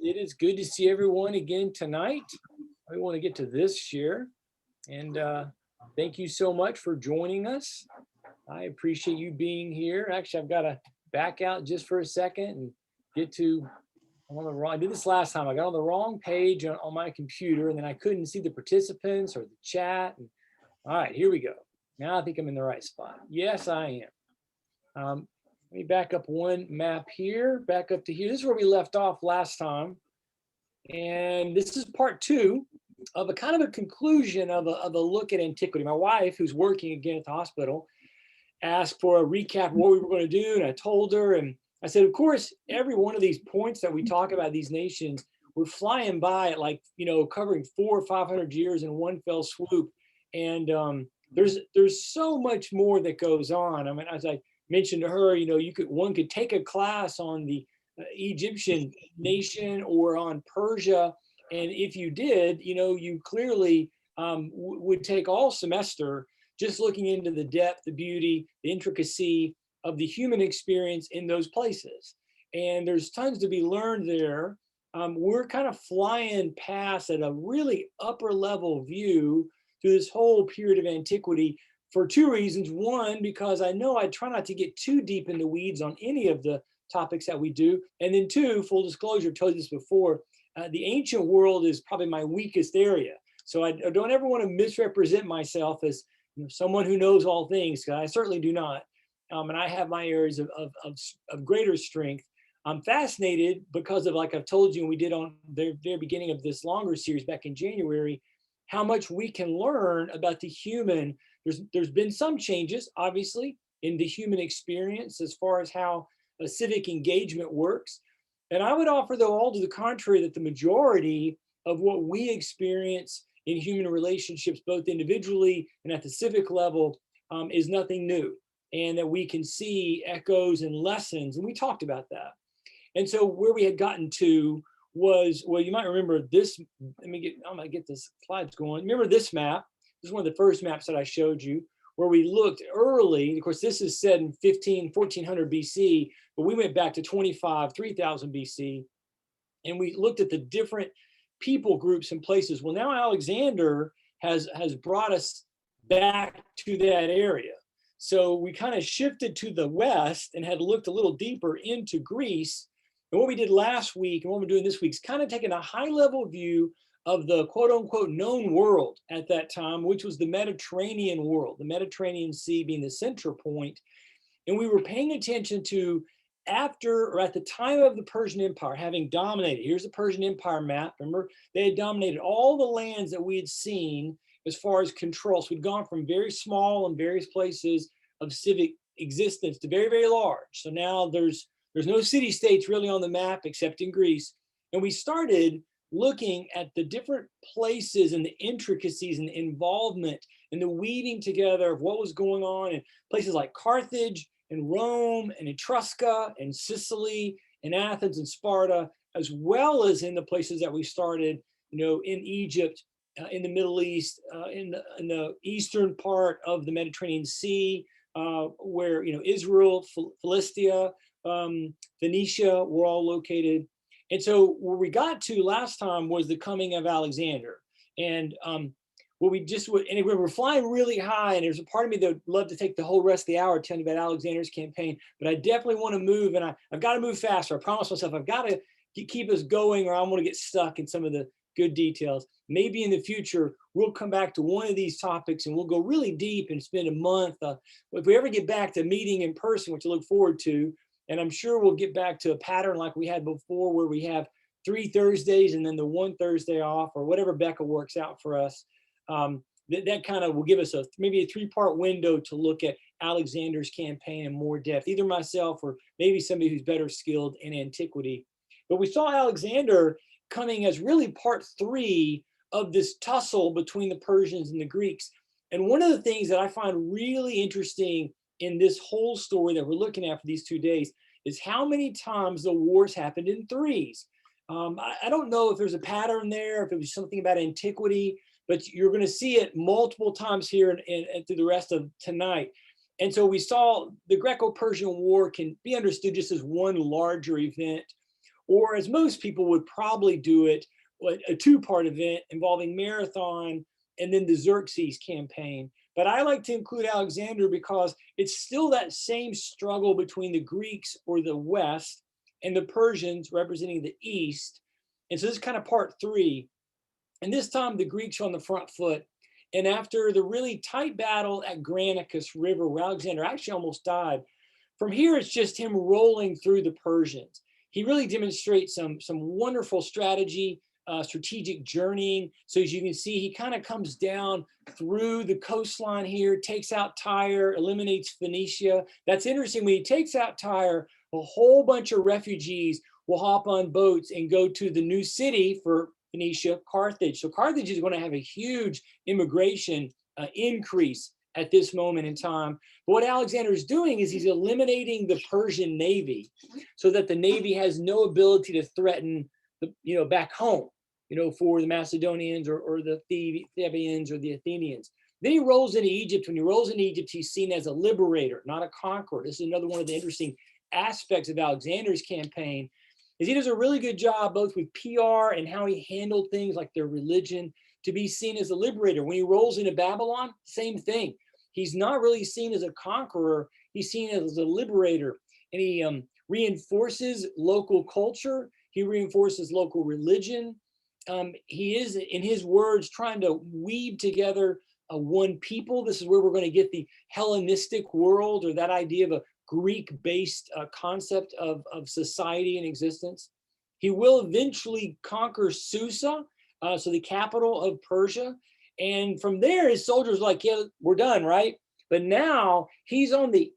It is good to see everyone again tonight. I want to get to this share, and thank you so much for joining us. I appreciate you being here. Actually, I've got to back out just for a second and get to, I'm on the wrong, I did this last time. I got on the wrong page on my computer, and then I couldn't see the participants or the chat. And, all right, here we go. Now I think I'm in the right spot. Yes, I am. Let me back up one map here, back up to here. This is where we left off last time. And this is part two of a kind of a conclusion of a look at antiquity. My wife, who's working again at the hospital, asked for a recap of what we were going to do. And I told her, and I said, of course, every one of these points that we talk about, these nations, we're flying by at like, covering 400 or 500 years in one fell swoop. And there's so much more that goes on. I mean, as I mentioned to her, one could take a class on the Egyptian nation or on Persia, and if you did, you clearly would take all semester just looking into the depth, the beauty, the intricacy of the human experience in those places. And there's tons to be learned there. We're kind of flying past at a really upper level view through this whole period of antiquity for two reasons. One, because I know I try not to get too deep in the weeds on any of the topics that we do. And then two, full disclosure, I've told you this before, the ancient world is probably my weakest area. So I don't ever want to misrepresent myself as someone who knows all things, because I certainly do not. And I have my areas of greater strength. I'm fascinated because of, like I've told you, and we did on the very beginning of this longer series back in January, how much we can learn about the human. There's been some changes, obviously, in the human experience as far as how a civic engagement works. And I would offer, though, all to the contrary, that the majority of what we experience in human relationships, both individually and at the civic level, is nothing new, and that we can see echoes and lessons. And we talked about that. And so where we had gotten to was, well, you might remember this. I'm gonna get the slides going. Remember this map? This is one of the first maps that I showed you, where we looked early. Of course, this is said in 1400 BC, but we went back to 3000 BC, and we looked at the different people groups and places. Well, now Alexander has brought us back to that area. So we kind of shifted to the west and had looked a little deeper into Greece. And what we did last week and what we're doing this week is kind of taking a high level view of the quote unquote known world at that time, which was the Mediterranean world, the Mediterranean Sea being the center point. And we were paying attention to after or at the time of the Persian Empire having dominated. Here's the Persian Empire map. Remember, they had dominated all the lands that we had seen as far as control. So we'd gone from very small and various places of civic existence to very, very large. So now there's no city-states really on the map except in Greece. And we started looking at the different places and the intricacies and the involvement and the weaving together of what was going on in places like Carthage and Rome and Etrusca and Sicily and Athens and Sparta, as well as in the places that we started, in Egypt, in the Middle East, in the eastern part of the Mediterranean Sea, where Israel, Philistia, Phoenicia were all located. And so where we got to last time was the coming of Alexander. And what we just would, and we were flying really high, and there's a part of me that would love to take the whole rest of the hour telling you about Alexander's campaign, but I definitely want to move, and I've got to move faster. I promised myself I've got to keep us going, or I'm going to get stuck in some of the good details. Maybe in the future, we'll come back to one of these topics and we'll go really deep and spend a month. If we ever get back to meeting in person, which I look forward to, and I'm sure we'll get back to a pattern like we had before, where we have 3 Thursdays and then the 1 Thursday off, or whatever Becca works out for us. That kind of will give us maybe a 3-part window to look at Alexander's campaign in more depth, either myself or maybe somebody who's better skilled in antiquity. But we saw Alexander coming as really part 3 of this tussle between the Persians and the Greeks. And one of the things that I find really interesting in this whole story that we're looking at for these 2 days is how many times the wars happened in threes. I don't know if there's a pattern there, if it was something about antiquity, but you're going to see it multiple times here and through the rest of tonight. And so we saw the Greco-Persian War can be understood just as one larger event. or as most people would probably do it, a two-part event involving Marathon and then the Xerxes campaign. But I like to include Alexander because it's still that same struggle between the Greeks, or the West, and the Persians representing the East. And so this is kind of part three. And this time the Greeks are on the front foot. And after the really tight battle at Granicus River, where Alexander actually almost died, from here it's just him rolling through the Persians. He really demonstrates some wonderful strategy, strategic journeying. So as you can see, he kind of comes down through the coastline here, takes out Tyre, eliminates Phoenicia. That's interesting. When he takes out Tyre, a whole bunch of refugees will hop on boats and go to the new city for Phoenicia, Carthage. So Carthage is going to have a huge immigration increase at this moment in time. But what Alexander is doing is he's eliminating the Persian navy so that the navy has no ability to threaten the, back home, for the Macedonians or the Thebians or the Athenians. Then he rolls into Egypt. When he rolls into Egypt, he's seen as a liberator, not a conqueror. This is another one of the interesting aspects of Alexander's campaign, is he does a really good job both with PR and how he handled things like their religion to be seen as a liberator. When he rolls into Babylon, same thing. He's not really seen as a conqueror. He's seen as a liberator. And he reinforces local culture. He reinforces local religion. He is, in his words, trying to weave together one people. This is where we're going to get the Hellenistic world, or that idea of a Greek-based concept of society and existence. He will eventually conquer Susa, so the capital of Persia. And from there, his soldiers are like, yeah, we're done, right? But now he's on the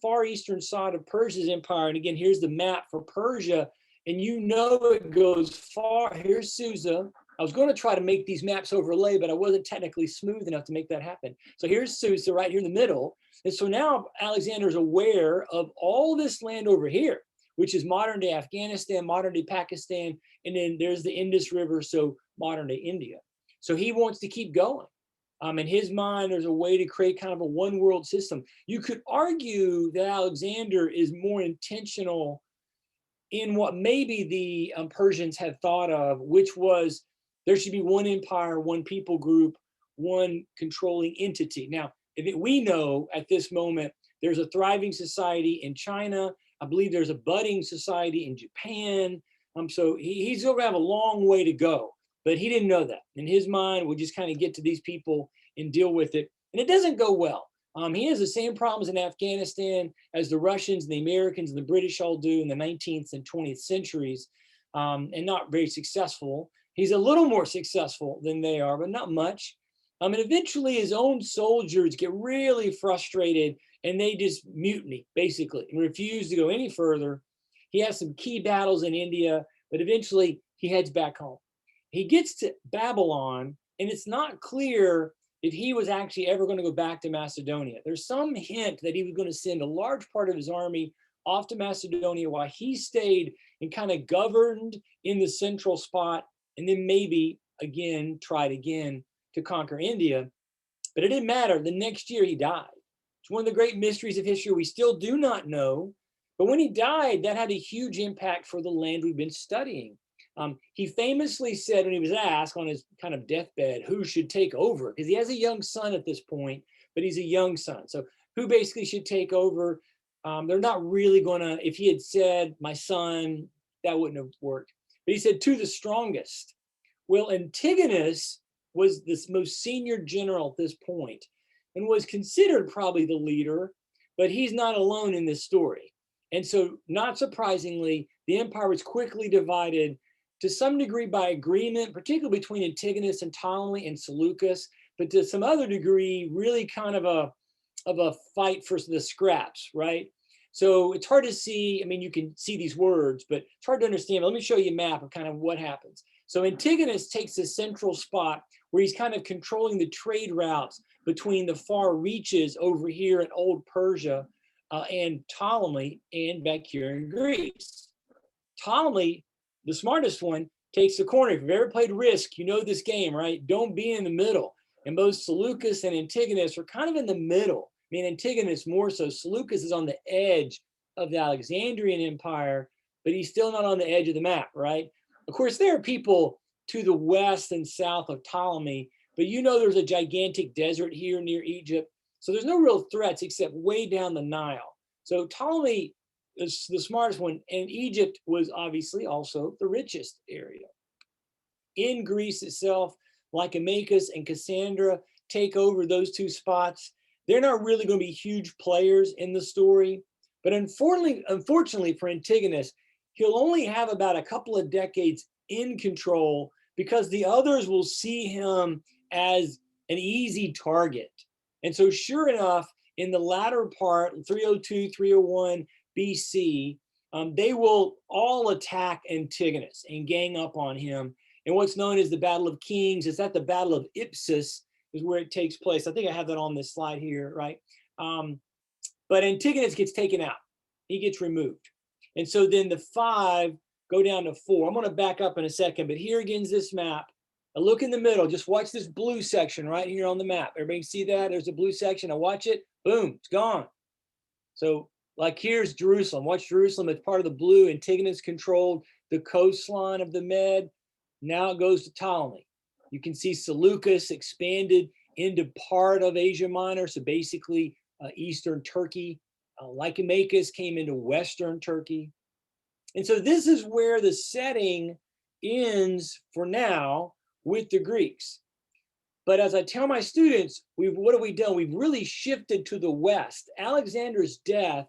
far eastern side of Persia's empire. And again, here's the map for Persia. And it goes far. Here's Susa. I was going to try to make these maps overlay, but I wasn't technically smooth enough to make that happen. So here's Susa right here in the middle. And so now Alexander's aware of all this land over here, which is modern day Afghanistan, modern day Pakistan, and then there's the Indus River, so modern day India. So he wants to keep going. In his mind, there's a way to create kind of a one world system. You could argue that Alexander is more intentional in what maybe the Persians had thought of, which was there should be one empire, one people group, one controlling entity. Now, we know at this moment, there's a thriving society in China. I believe there's a budding society in Japan. So he's going to have a long way to go, but he didn't know that. In his mind, we'll just kind of get to these people and deal with it. And it doesn't go well. He has the same problems in Afghanistan as the Russians and the Americans and the British all do in the 19th and 20th centuries, and not very successful. He's a little more successful than they are, but not much. And eventually his own soldiers get really frustrated and they just mutiny, basically, and refuse to go any further. He has some key battles in India, but eventually he heads back home. He gets to Babylon, and it's not clear if he was actually ever going to go back to Macedonia. There's some hint that he was going to send a large part of his army off to Macedonia while he stayed and kind of governed in the central spot, and then maybe tried again to conquer India. But it didn't matter. The next year he died. It's one of the great mysteries of history we still do not know. But when he died, that had a huge impact for the land we've been studying. He famously said when he was asked on his kind of deathbed, who should take over? Because he has a young son at this point, but he's a young son. So who basically should take over? They're not really going to, if he had said, my son, that wouldn't have worked. But he said, to the strongest. Well, Antigonus was the most senior general at this point and was considered probably the leader, but he's not alone in this story. And so, not surprisingly, the empire was quickly divided to some degree by agreement, particularly between Antigonus and Ptolemy and Seleucus, but to some other degree, really kind of a fight for the scraps, right? So it's hard to see, you can see these words, but it's hard to understand. But let me show you a map of kind of what happens. So Antigonus takes the central spot where he's kind of controlling the trade routes between the far reaches over here in old Persia and Ptolemy and back here in Greece. Ptolemy, the smartest one, takes the corner. If you've ever played Risk, you know this game, right? Don't be in the middle. And both Seleucus and Antigonus are kind of in the middle. Antigonus more so. Seleucus is on the edge of the Alexandrian Empire, but he's still not on the edge of the map, right? Of course, there are people to the west and south of Ptolemy, but you know there's a gigantic desert here near Egypt. So there's no real threats except way down the Nile. So Ptolemy is the smartest one, and Egypt was obviously also the richest area. In Greece itself, Lycomachus and Cassandra take over those two spots. They're not really going to be huge players in the story, but unfortunately for Antigonus, he'll only have about a couple of decades in control because the others will see him as an easy target. And so sure enough, in the latter part, 302, 301 BC, they will all attack Antigonus and gang up on him. And what's known as the Battle of Kings is that the Battle of Ipsus is where it takes place. I think I have that on this slide here, right? But Antigonus gets taken out. He gets removed. And so then the 5 go down to 4. I'm going to back up in a second, but here again is this map. I look in the middle. Just watch this blue section right here on the map. Everybody see that? There's a blue section. I watch it. Boom, it's gone. So like here's Jerusalem. Watch Jerusalem. It's part of the blue. Antigonus controlled the coastline of the Med. Now it goes to Ptolemy. You can see Seleucus expanded into part of Asia Minor, so basically Eastern Turkey. Lycomachus came into Western Turkey. And so this is where the setting ends for now with the Greeks. But as I tell my students, what have we done? We've really shifted to the West. Alexander's death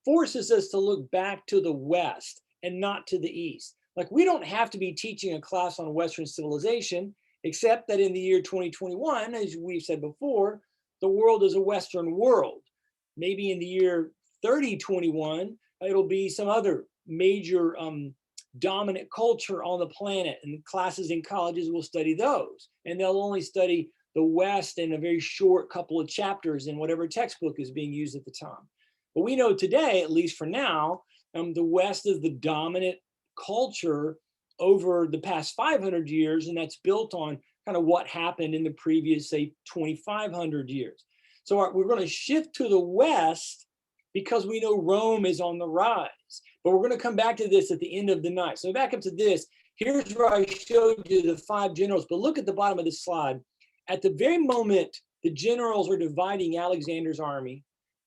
forces us to look back to the West and not to the East. Like we don't have to be teaching a class on Western civilization, except that in the year 2021, as we've said before, the world is a Western world. Maybe in the year 3021, it'll be some other major dominant culture on the planet, and classes in colleges will study those. And they'll only study the West in a very short couple of chapters in whatever textbook is being used at the time. But we know today, at least for now, the West is the dominant culture over the past 500 years, and that's built on kind of what happened in the previous, say, 2,500 years. So we're going to shift to the West because we know Rome is on the rise. But we're going to come back to this at the end of the night. So back up to this. Here's where I showed you the 5 generals, but look at the bottom of this slide. At the very moment the generals are dividing Alexander's army,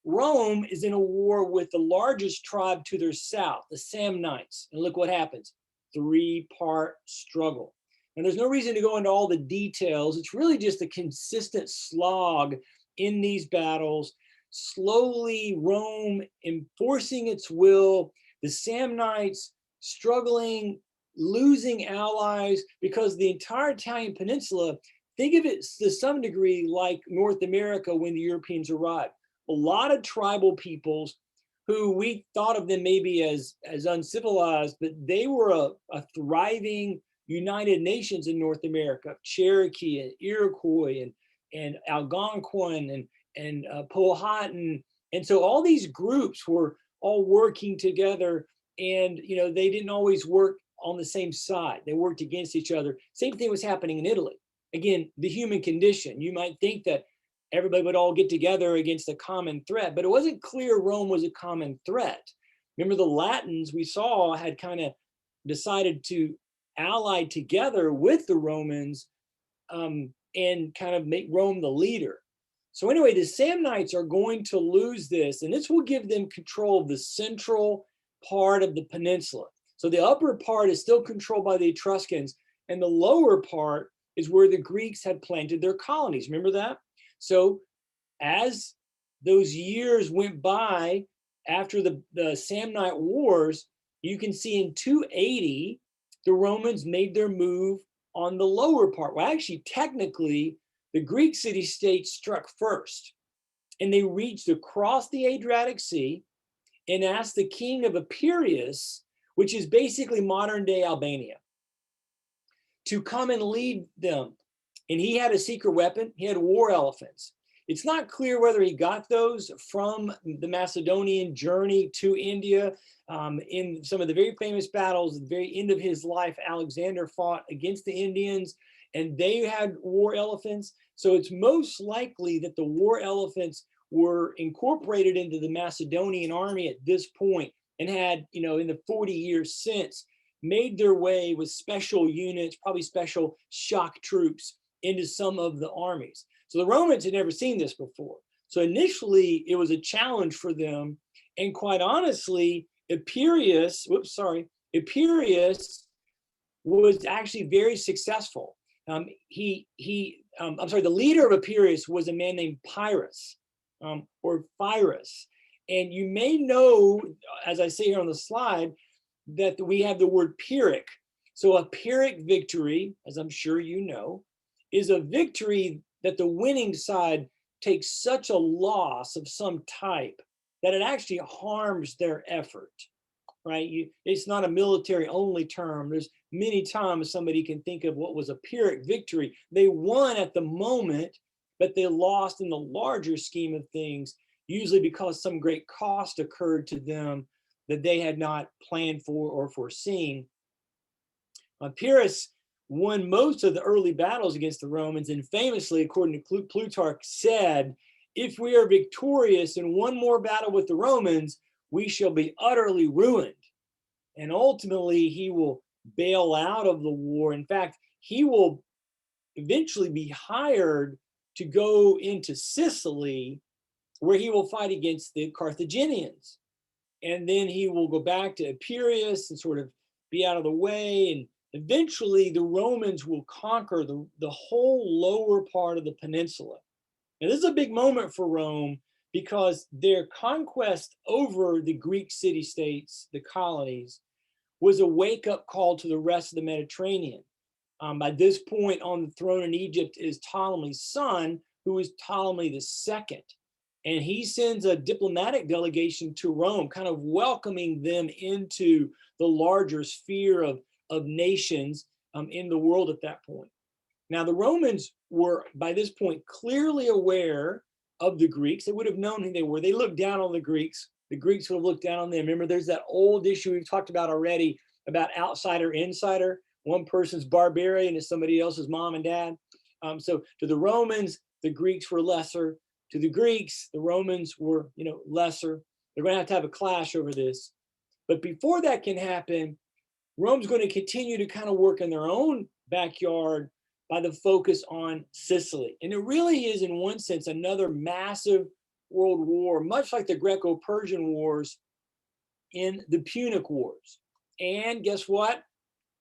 Rome is in a war with the largest tribe to their south, the Samnites. And look what happens. 3-part struggle. And there's no reason to go into all the details. It's really just a consistent slog in these battles. Slowly, Rome enforcing its will, the Samnites struggling, losing allies, because the entire Italian peninsula, think of it to some degree like North America when the Europeans arrived. A lot of tribal peoples who we thought of them maybe as uncivilized, but they were a thriving United Nations in North America. Cherokee and Iroquois and Algonquin and Powhatan. And so all these groups were all working together, and they didn't always work on the same side. They worked against each other. Same thing was happening in Italy. Again, the human condition. You might think that everybody would all get together against a common threat, but it wasn't clear Rome was a common threat. Remember, the Latins we saw had kind of decided to ally together with the Romans and kind of make Rome the leader. So anyway, the Samnites are going to lose this, and this will give them control of the central part of the peninsula. So the upper part is still controlled by the Etruscans, and the lower part is where the Greeks had planted their colonies. Remember that? So as those years went by after the Samnite Wars, you can see in 280, the Romans made their move on the lower part. Well, actually, technically, the Greek city-states struck first, and they reached across the Adriatic Sea and asked the king of Epirus, which is basically modern-day Albania, to come and lead them. And he had a secret weapon. He had war elephants. It's not clear whether he got those from the Macedonian journey to India. In some of the very famous battles, at the very end of his life, Alexander fought against the Indians, and they had war elephants. So it's most likely that the war elephants were incorporated into the Macedonian army at this point. and had, in the 40 years since, made their way with special units, probably special shock troops, into some of the armies. So the Romans had never seen this before. So initially it was a challenge for them. And quite honestly, Epirus was actually very successful. I'm sorry, the leader of Epirus was a man named Pyrrhus, or Pyrrhus. And you may know, as I say here on the slide, that we have the word Pyrrhic. So a Pyrrhic victory, as I'm sure you know, is a victory that the winning side takes such a loss of some type that it actually harms their effort, right? It's not a military only term. There's many times somebody can think of what was a Pyrrhic victory. They won at the moment, but they lost in the larger scheme of things, usually because some great cost occurred to them that they had not planned for or foreseen. Pyrrhus won most of the early battles against the Romans, and famously, according to Plutarch, said, if we are victorious in one more battle with the Romans, we shall be utterly ruined. And ultimately, he will bail out of the war. In fact, he will eventually be hired to go into Sicily, where he will fight against the Carthaginians. And then he will go back to Epirus and sort of be out of the way. And eventually the Romans will conquer the whole lower part of the peninsula. And this is a big moment for Rome, because their conquest over the Greek city-states, the colonies, was a wake-up call to the rest of the Mediterranean. By this point on the throne in Egypt is Ptolemy's son, who is Ptolemy II. And he sends a diplomatic delegation to Rome, kind of welcoming them into the larger sphere of nations in the world at that point. Now, the Romans were, by this point, clearly aware of the Greeks. They would have known who they were. They looked down on the Greeks. The Greeks would have looked down on them. Remember, there's that old issue we've talked about already about outsider, insider. One person's barbarian is somebody else's mom and dad. So to the Romans, the Greeks were lesser. To the Greeks, the Romans were, lesser. They're going to have a clash over this. But before that can happen, Rome's going to continue to kind of work in their own backyard by the focus on Sicily. And it really is, in one sense, another massive world war, much like the Greco-Persian Wars in the Punic Wars. And guess what?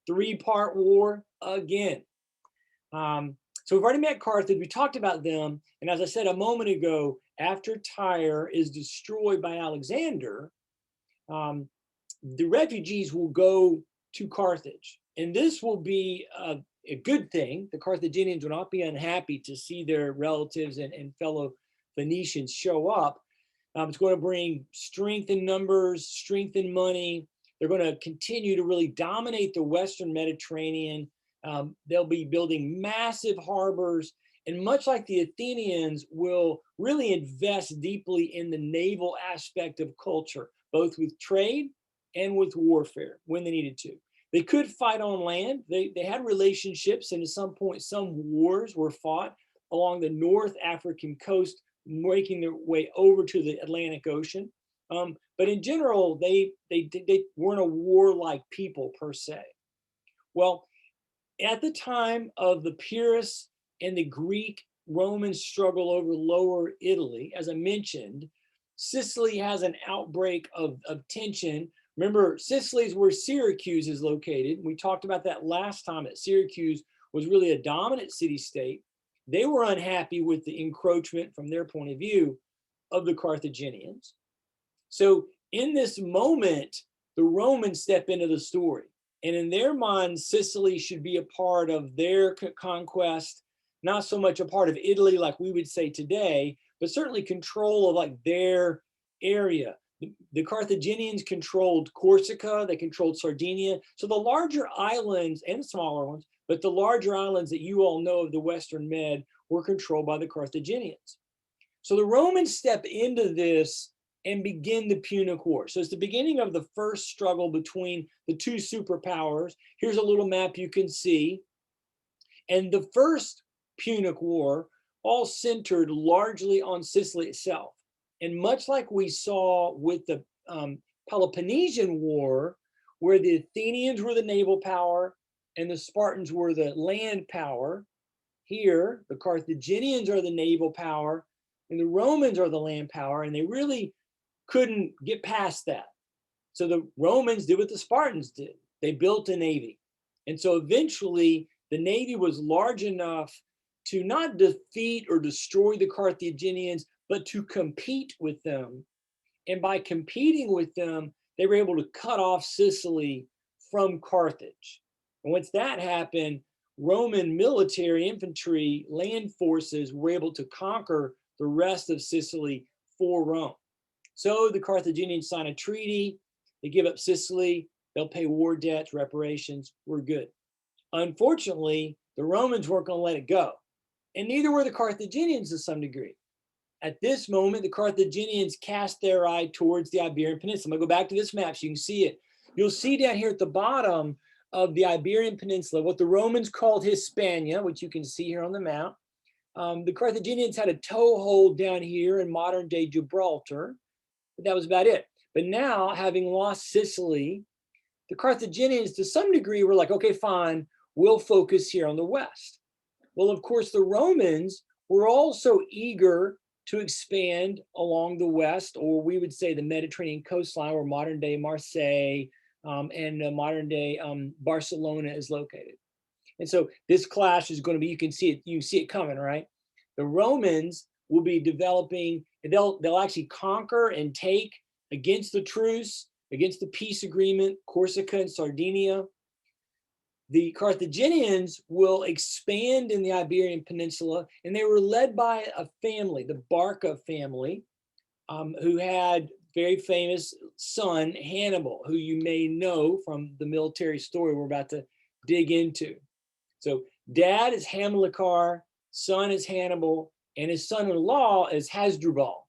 Three-part war again. So we've already met Carthage. We talked about them. And as I said a moment ago, after Tyre is destroyed by Alexander, the refugees will go to Carthage. And this will be a good thing. The Carthaginians will not be unhappy to see their relatives and fellow Phoenicians show up. It's going to bring strength in numbers, strength in money. They're going to continue to really dominate the Western Mediterranean. They'll be building massive harbors. And much like the Athenians, will really invest deeply in the naval aspect of culture, both with trade and with warfare when they needed to. They could fight on land. They had relationships, and at some point, some wars were fought along the North African coast, making their way over to the Atlantic Ocean. But in general, they weren't a warlike people per se. Well, at the time of the Pyrrhus and the Greek-Roman struggle over Lower Italy, as I mentioned, Sicily has an outbreak of tension. Remember, Sicily is where Syracuse is located. We talked about that last time, that Syracuse was really a dominant city-state. They were unhappy with the encroachment, from their point of view, of the Carthaginians. So in this moment, the Romans step into the story. And in their minds, Sicily should be a part of their conquest, not so much a part of Italy like we would say today, but certainly control of like their area. The Carthaginians controlled Corsica, they controlled Sardinia. So the larger islands, and smaller ones, but the larger islands that you all know of the Western Med were controlled by the Carthaginians. So the Romans step into this and begin the Punic War. So it's the beginning of the first struggle between the two superpowers. Here's a little map you can see. And the first Punic War all centered largely on Sicily itself. And much like we saw with the Peloponnesian War, where the Athenians were the naval power and the Spartans were the land power. Here, the Carthaginians are the naval power and the Romans are the land power, and they really couldn't get past that. So the Romans did what the Spartans did. They built a navy. And so eventually the navy was large enough to not defeat or destroy the Carthaginians, but to compete with them. And by competing with them, they were able to cut off Sicily from Carthage. And once that happened, Roman military infantry land forces were able to conquer the rest of Sicily for Rome. So the Carthaginians sign a treaty, they give up Sicily, they'll pay war debts, reparations, we're good. Unfortunately, the Romans weren't going to let it go. And neither were the Carthaginians to some degree. At this moment, the Carthaginians cast their eye towards the Iberian Peninsula. I'm going to go back to this map so you can see it. You'll see down here at the bottom of the Iberian Peninsula, what the Romans called Hispania, which you can see here on the map. The Carthaginians had a toehold down here in modern day Gibraltar, but that was about it. But now, having lost Sicily, the Carthaginians to some degree were like, okay, fine, we'll focus here on the west. Well, of course, the Romans were also eager to expand along the west, or we would say the Mediterranean coastline, where modern day Marseille and modern day Barcelona is located. And so this clash is going to be, you see it coming, right? The Romans will be developing, they'll actually conquer and take against the truce, against the peace agreement, Corsica and Sardinia. The Carthaginians will expand in the Iberian Peninsula, and they were led by a family, the Barca family, who had very famous son, Hannibal, who you may know from the military story we're about to dig into. So dad is Hamilcar, son is Hannibal, and his son-in-law is Hasdrubal.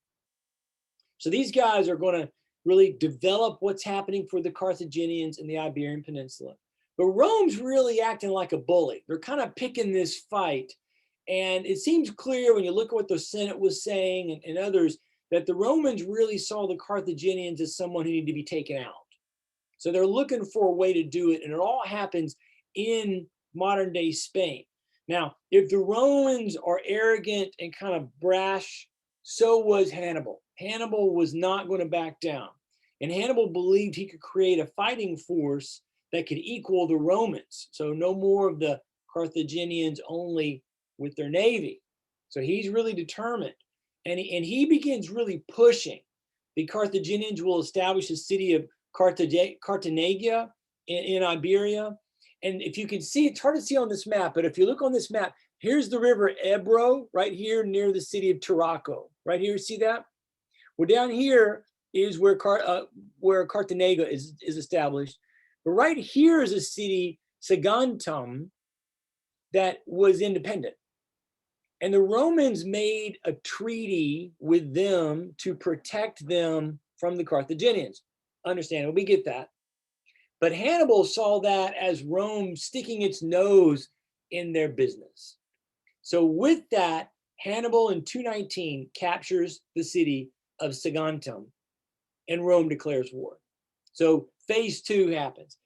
So these guys are going to really develop what's happening for the Carthaginians in the Iberian Peninsula. But Rome's really acting like a bully. They're kind of picking this fight. And it seems clear when you look at what the Senate was saying and others, that the Romans really saw the Carthaginians as someone who needed to be taken out. So they're looking for a way to do it. And it all happens in modern day Spain. Now, if the Romans are arrogant and kind of brash, so was Hannibal. Hannibal was not going to back down. And Hannibal believed he could create a fighting force that could equal the Romans. So no more of the Carthaginians only with their navy. So he's really determined. And he begins really pushing. The Carthaginians will establish a city of Cartagena in Iberia. And if you can see, it's hard to see on this map, but if you look on this map, here's the river Ebro right here near the city of Tarraco. Right here, see that? Well, down here is where Cartagena is established. But right here is a city, Saguntum, that was independent. And the Romans made a treaty with them to protect them from the Carthaginians. Understandable, we get that. But Hannibal saw that as Rome sticking its nose in their business. So with that, Hannibal in 219 captures the city of Saguntum and Rome declares war. So phase 2 happens.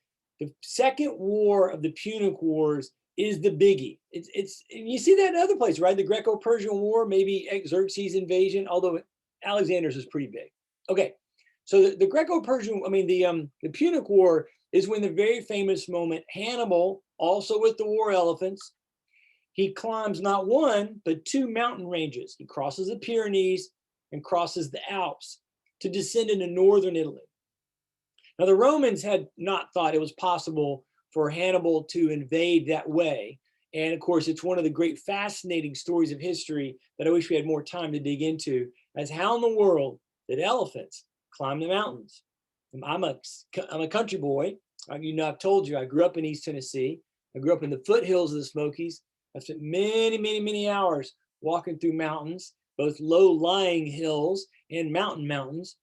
The second war of the Punic Wars is the biggie. It's you see that in other places, right? The Greco-Persian War, maybe Xerxes' invasion, although Alexander's is pretty big. Okay, so the Greco-Persian, the Punic War is when the very famous moment, Hannibal, also with the war elephants, he climbs not one, but 2 mountain ranges. He crosses the Pyrenees and crosses the Alps to descend into northern Italy. Now, the Romans had not thought it was possible for Hannibal to invade that way. And of course, it's one of the great fascinating stories of history that I wish we had more time to dig into, as how in the world did elephants climb the mountains? I'm a country boy. I've told you, I grew up in East Tennessee. I grew up in the foothills of the Smokies. I spent many, many, many hours walking through mountains, both low-lying hills and mountains.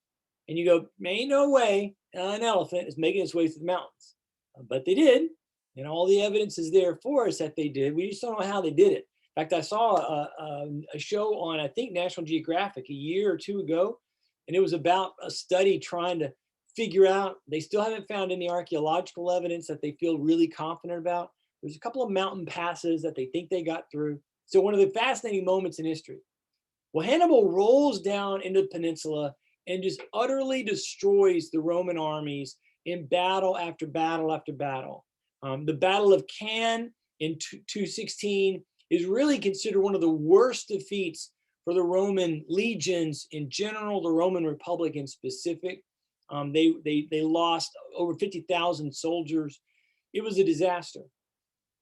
And you go, ain't no way an elephant is making its way through the mountains. But they did. And all the evidence is there for us that they did. We just don't know how they did it. In fact, I saw a show on, I think, National Geographic a year or two ago, and it was about a study trying to figure out. They still haven't found any archaeological evidence that they feel really confident about. There's a couple of mountain passes that they think they got through. So one of the fascinating moments in history. Well, Hannibal rolls down into the peninsula and just utterly destroys the Roman armies in battle after battle after battle. The Battle of Cannae in 216 is really considered one of the worst defeats for the Roman legions in general, the Roman Republic in specific. They lost over 50,000 soldiers. It was a disaster.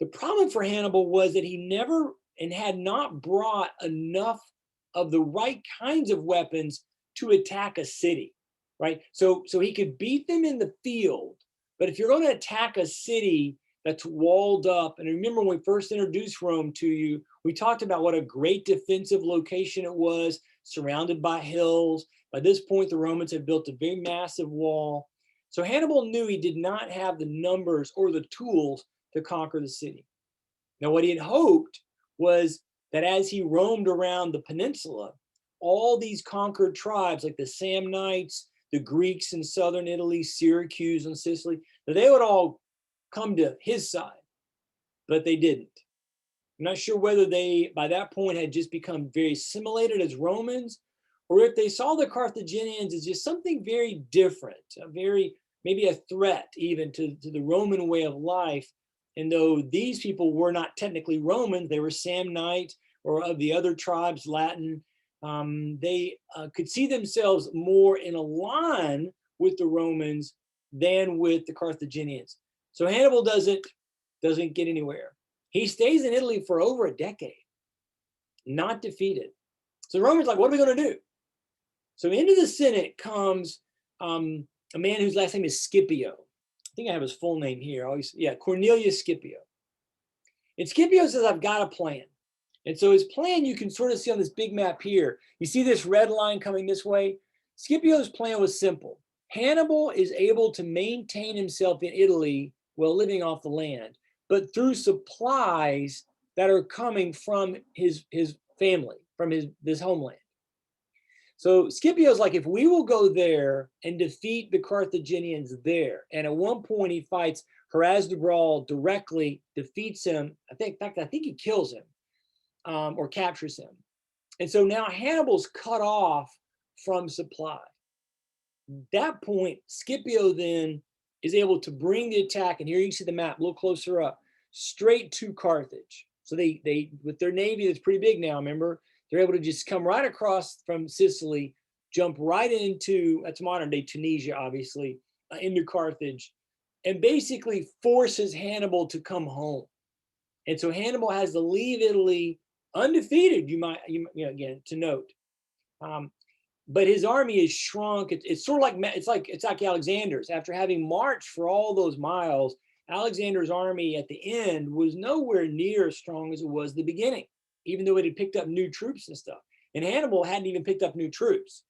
The problem for Hannibal was that he never and had not brought enough of the right kinds of weapons to attack a city, right? So he could beat them in the field, but if you're going to attack a city that's walled up, and remember when we first introduced Rome to you, we talked about what a great defensive location it was, surrounded by hills. By this point, the Romans had built a very massive wall. So Hannibal knew he did not have the numbers or the tools to conquer the city. Now, what he had hoped was that as he roamed around the peninsula, all these conquered tribes like the Samnites, the Greeks in southern Italy, Syracuse and Sicily, that they would all come to his side, but they didn't. I'm not sure whether they, by that point, had just become very assimilated as Romans, or if they saw the Carthaginians as just something very different, maybe a threat even to the Roman way of life. And though these people were not technically Roman, they were Samnite or of the other tribes, Latin, they could see themselves more in a line with the Romans than with the Carthaginians. So Hannibal doesn't get anywhere. He stays in Italy for over a decade, not defeated. So the Romans are like, what are we going to do? So into the Senate comes a man whose last name is Scipio. I think I have his full name here. Cornelius Scipio. And Scipio says, I've got a plan. And so his plan you can sort of see on this big map here. You see this red line coming this way? Scipio's plan was simple. Hannibal is able to maintain himself in Italy while living off the land, but through supplies that are coming from his family, from this homeland. So Scipio's like, if we will go there and defeat the Carthaginians there, and at one point he fights Hasdrubal directly, defeats him. I think he kills him or captures him. And so now Hannibal's cut off from supply. At that point, Scipio then is able to bring the attack, and here you see the map, a little closer up, straight to Carthage. So they with their navy that's pretty big now, remember, they're able to just come right across from Sicily, jump right into, that's modern day Tunisia, obviously, into Carthage, and basically forces Hannibal to come home. And so Hannibal has to leave Italy undefeated, again, to note. But his army is shrunk. It's sort of like, it's like Alexander's. After having marched for all those miles, Alexander's army at the end was nowhere near as strong as it was at the beginning, even though it had picked up new troops and stuff. And Hannibal hadn't even picked up new troops.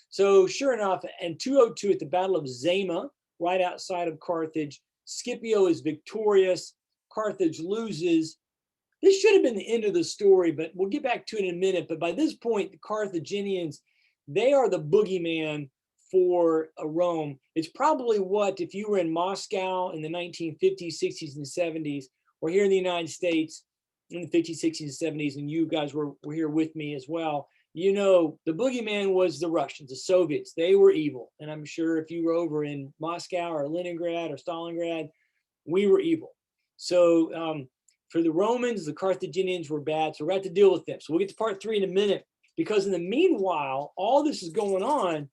So sure enough, in 202 at the Battle of Zama, right outside of Carthage, Scipio is victorious. Carthage loses. This should have been the end of the story, but we'll get back to it in a minute. But by this point, the Carthaginians, they are the boogeyman for Rome. It's probably what, if you were in Moscow in the 1950s, 60s, and 70s, or here in the United States in the 50s, 60s, and 70s, and you guys were here with me as well, you know, the boogeyman was the Russians, the Soviets. They were evil. And I'm sure if you were over in Moscow or Leningrad or Stalingrad, we were evil. So for the Romans, the Carthaginians were bad. So we're going to have to deal with them. So we'll get to part 3 in a minute, because in the meanwhile, all this is going on,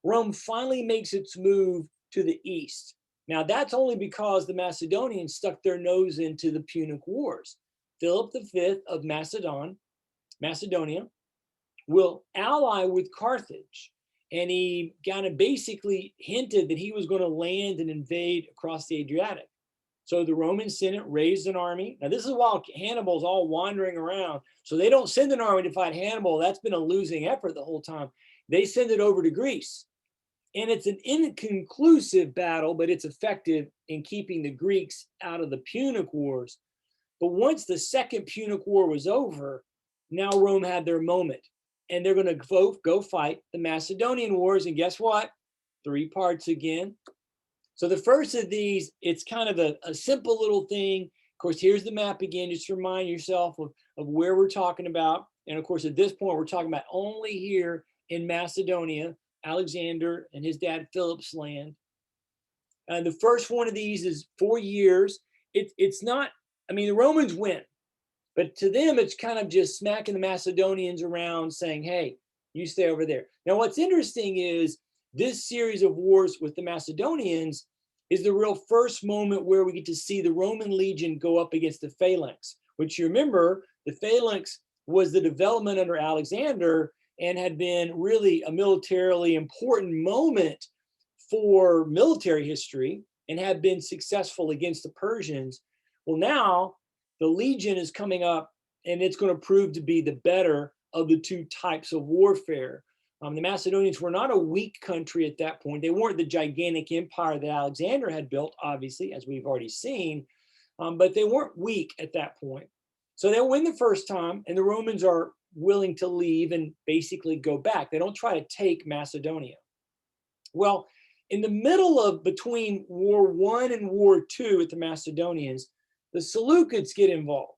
Rome finally makes its move to the east. Now, that's only because the Macedonians stuck their nose into the Punic Wars. Philip V of Macedonia, will ally with Carthage. And he kind of basically hinted that he was going to land and invade across the Adriatic. So the Roman Senate raised an army. Now, this is while Hannibal's all wandering around. So they don't send an army to fight Hannibal. That's been a losing effort the whole time. They send it over to Greece. And it's an inconclusive battle, but it's effective in keeping the Greeks out of the Punic Wars. But once the Second Punic War was over, now Rome had their moment. And they're going to go fight the Macedonian Wars. And guess what? 3 parts again. So the first of these, it's kind of a simple little thing. Of course, here's the map again, just to remind yourself of where we're talking about. And of course, at this point, we're talking about only here in Macedonia, Alexander and his dad Philip's land. And the first one of these is 4 years. It's not, I mean, the Romans win, but to them, it's kind of just smacking the Macedonians around saying, hey, you stay over there. Now, what's interesting is this series of wars with the Macedonians is the real first moment where we get to see the Roman legion go up against the phalanx, which you remember, the phalanx was the development under Alexander and had been really a militarily important moment for military history and had been successful against the Persians. Well, now the legion is coming up and it's going to prove to be the better of the 2 types of warfare. The Macedonians were not a weak country at that point. They weren't the gigantic empire that Alexander had built, obviously, as we've already seen, but they weren't weak at that point. So they'll win the first time, and the Romans are willing to leave and basically go back. They don't try to take Macedonia. Well, in the middle of between War I and War II with the Macedonians, the Seleucids get involved.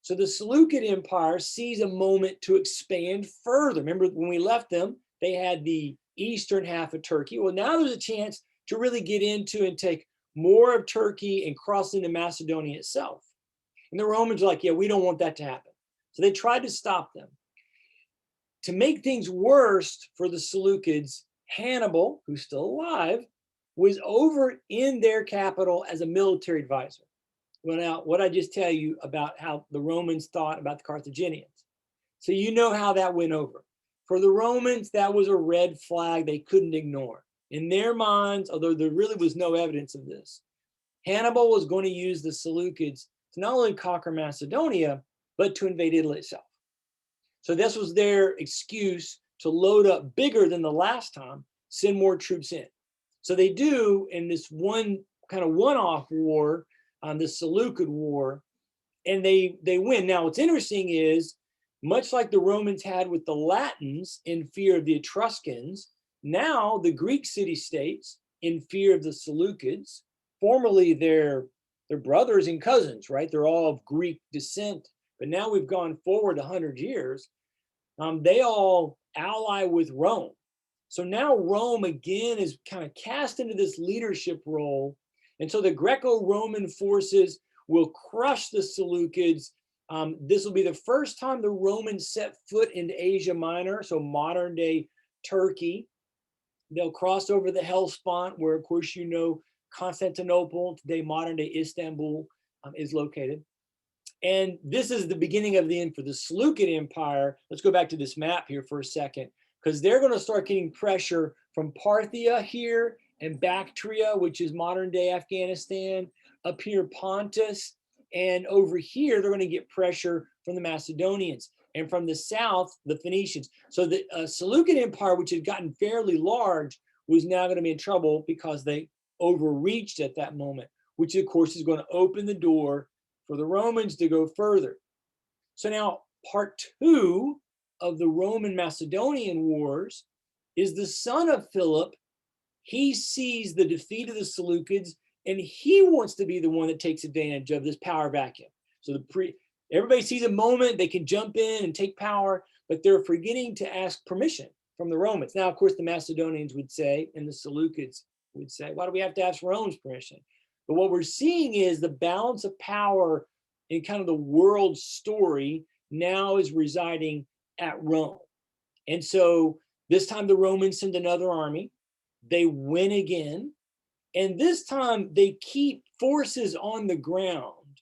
So the Seleucid Empire sees a moment to expand further. Remember, when we left them, they had the eastern half of Turkey. Well, now there's a chance to really get into and take more of Turkey and cross into Macedonia itself. And the Romans are like, yeah, we don't want that to happen. So they tried to stop them. To make things worse for the Seleucids, Hannibal, who's still alive, was over in their capital as a military advisor. Well, now, what I just tell you about how the Romans thought about the Carthaginians. So you know how that went over. For the Romans, that was a red flag they couldn't ignore. In their minds, although there really was no evidence of this, Hannibal was going to use the Seleucids to not only conquer Macedonia, but to invade Italy itself. So this was their excuse to load up bigger than the last time, send more troops in. So they do in this one kind of one-off war, the Seleucid War, and they win. Now, what's interesting is, much like the Romans had with the Latins in fear of the Etruscans, now the Greek city-states in fear of the Seleucids, formerly their brothers and cousins, right? They're all of Greek descent, but now we've gone forward 100 years. They all ally with Rome. So now Rome again is kind of cast into this leadership role. And so the Greco-Roman forces will crush the Seleucids. This will be the first time the Romans set foot into Asia Minor, so modern day Turkey. They'll cross over the Hellespont, where, of course, you know, Constantinople, today modern day Istanbul, is located. And this is the beginning of the end for the Seleucid Empire. Let's go back to this map here for a second, because they're going to start getting pressure from Parthia here and Bactria, which is modern day Afghanistan, up here Pontus, and over here they're going to get pressure from the Macedonians, and from the south, the Phoenicians. So the Seleucid Empire, which had gotten fairly large, was now going to be in trouble because they overreached at that moment, which of course is going to open the door for the Romans to go further. So now part 2 of the Roman Macedonian Wars is the son of Philip. He sees the defeat of the Seleucids, and he wants to be the one that takes advantage of this power vacuum. So everybody sees a moment they can jump in and take power, but they're forgetting to ask permission from the Romans. Now, of course, the Macedonians would say, and the Seleucids would say, why do we have to ask Rome's permission? But what we're seeing is the balance of power in kind of the world story now is residing at Rome. And so this time the Romans send another army. They win again. And this time they keep forces on the ground